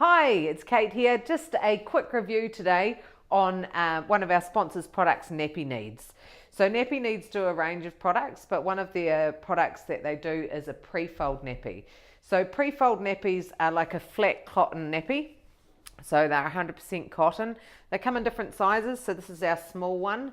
Hi, it's Kate here. Just a quick review today on one of our sponsors' products, Nappy Needz. So Nappy Needz do a range of products, but one of their products that they do is a Prefold nappy. So Prefold nappies are like a flat cotton nappy. So they're 100% cotton. They come in different sizes. So this is our small one.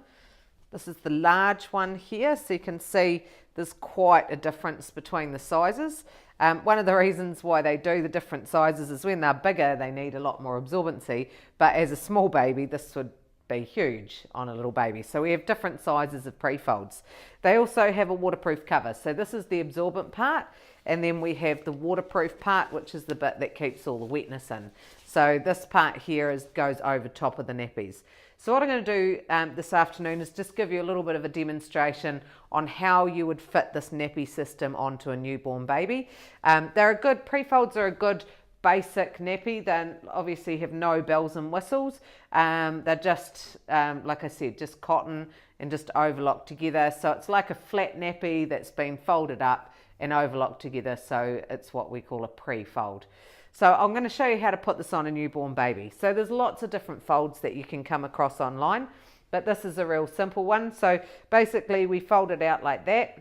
This is the large one here. So you can see there's quite a difference between the sizes. One of the reasons why they do the different sizes is when they're bigger, they need a lot more absorbency. But as a small baby, this would be huge on a little baby. So we have different sizes of Prefolds. They also have a waterproof cover. So this is the absorbent part. And then we have the waterproof part, which is the bit that keeps all the wetness in. So this part here goes over top of the nappies. So what I'm going to do this afternoon is just give you a little bit of a demonstration on how you would fit this nappy system onto a newborn baby. Prefolds are a good basic nappy. They obviously have no bells and whistles. They're just, like I said, just cotton and just overlocked together. So it's like a flat nappy that's been folded up and overlocked together. So it's what we call a Prefold. So I'm going to show you how to put this on a newborn baby. So there's lots of different folds that you can come across online, but this is a real simple one. So basically we fold it out like that,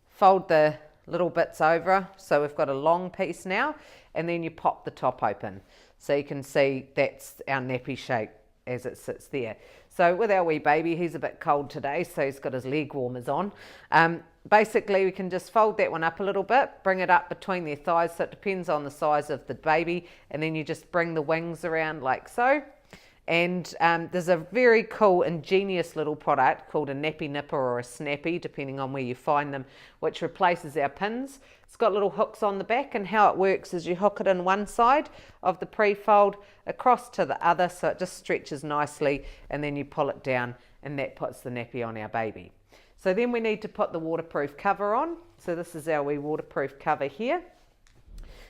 fold the little bits over. So we've got a long piece now, and then you pop the top open. So you can see that's our nappy shape as it sits there. So with our wee baby, he's a bit cold today, so he's got his leg warmers on. Basically, we can just fold that one up a little bit, bring it up between their thighs, so it depends on the size of the baby, and then you just bring the wings around like so. And there's a very cool, ingenious little product called a nappy nipper or a snappy, depending on where you find them, which replaces our pins. It's got little hooks on the back, and how it works is you hook it in one side of the Prefold across to the other, so it just stretches nicely, and then you pull it down, and that puts the nappy on our baby. So then we need to put the waterproof cover on. So this is our wee waterproof cover here.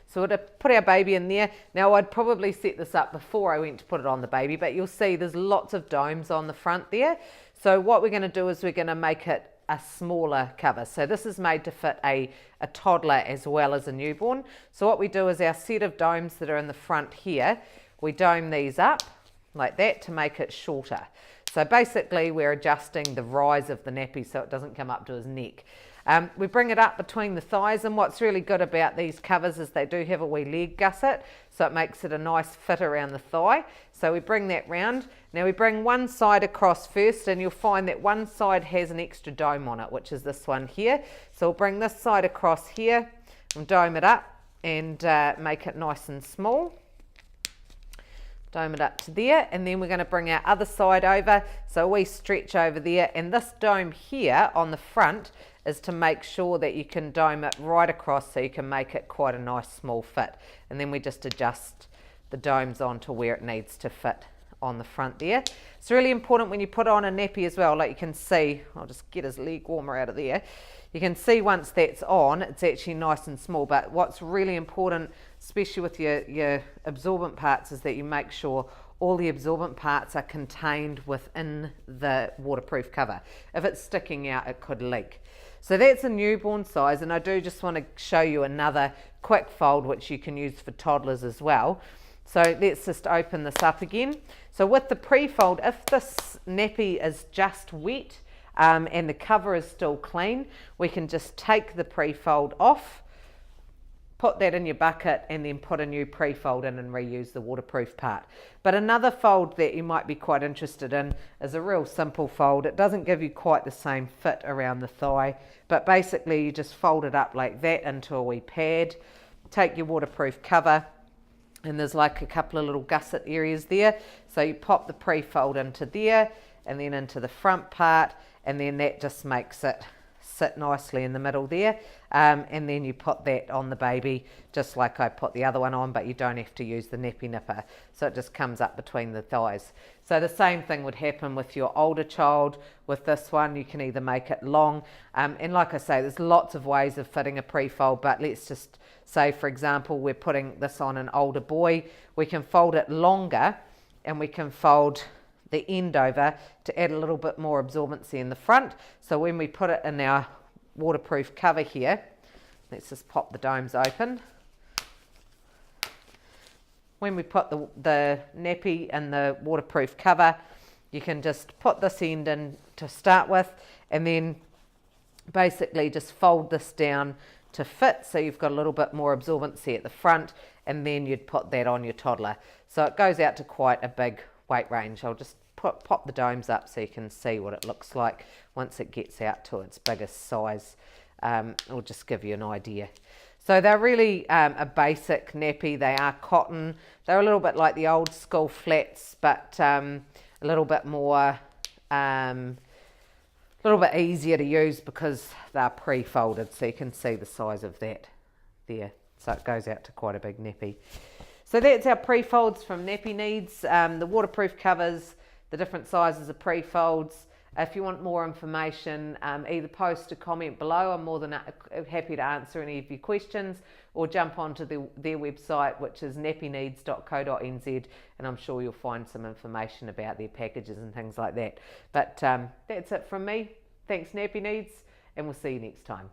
So we're going to put our baby in there. Now I'd probably set this up before I went to put it on the baby, but you'll see there's lots of domes on the front there. So what we're going to do is we're going to make it a smaller cover. So this is made to fit a toddler as well as a newborn. So what we do is our set of domes that are in the front here, we dome these up like that to make it shorter. So basically we're adjusting the rise of the nappy so it doesn't come up to his neck. We bring it up between the thighs, and what's really good about these covers is they do have a wee leg gusset, so it makes it a nice fit around the thigh. So we bring that round. Now we bring one side across first, and you'll find that one side has an extra dome on it, which is this one here. So we'll bring this side across here and dome it up and make it nice and small. Dome it up to there, and then we're going to bring our other side over, so we stretch over there, and this dome here on the front is to make sure that you can dome it right across so you can make it quite a nice small fit, and then we just adjust the domes onto where it needs to fit on the front there. It's really important when you put on a nappy as well, like you can see, I'll just get his leg warmer out of there. You can see once that's on, it's actually nice and small, but what's really important, especially with your absorbent parts, is that you make sure all the absorbent parts are contained within the waterproof cover. If it's sticking out, it could leak. So that's a newborn size, and I do just want to show you another quick fold which you can use for toddlers as well. So let's just open this up again. So with the Prefold, if this nappy is just wet, and the cover is still clean, we can just take the Prefold off, put that in your bucket, and then put a new Prefold in and reuse the waterproof part. But another fold that you might be quite interested in is a real simple fold. It doesn't give you quite the same fit around the thigh, but basically you just fold it up like that into a wee pad, take your waterproof cover, and there's like a couple of little gusset areas there. So you pop the Prefold into there, and then into the front part, and then that just makes it sit nicely in the middle there, and then you put that on the baby just like I put the other one on, but you don't have to use the nappy nipper, so it just comes up between the thighs. So the same thing would happen with your older child. With this one, you can either make it long, and like I say, there's lots of ways of fitting a Prefold, but let's just say, for example, we're putting this on an older boy. We can fold it longer, and we can fold the end over to add a little bit more absorbency in the front. So when we put it in our waterproof cover here, let's just pop the domes open. when we put the nappy in the waterproof cover, you can just put this end in to start with, and then basically just fold this down to fit, so you've got a little bit more absorbency at the front, and then you'd put that on your toddler. So it goes out to quite a big weight range. I'll just pop the domes up so you can see what it looks like once it gets out to its biggest size. It'll just give you an idea. So they're really a basic nappy. They are cotton. They're a little bit like the old school flats, but a little bit more, a little bit easier to use because they're pre-folded, so you can see the size of that there. So it goes out to quite a big nappy. So that's our pre-folds from Nappy Needz. The waterproof covers, the different sizes of pre-folds. If you want more information, either post a comment below. I'm more than happy to answer any of your questions, or jump onto their website, which is nappyneedz.co.nz, and I'm sure you'll find some information about their packages and things like that. But that's it from me. Thanks, Nappy Needz, and we'll see you next time.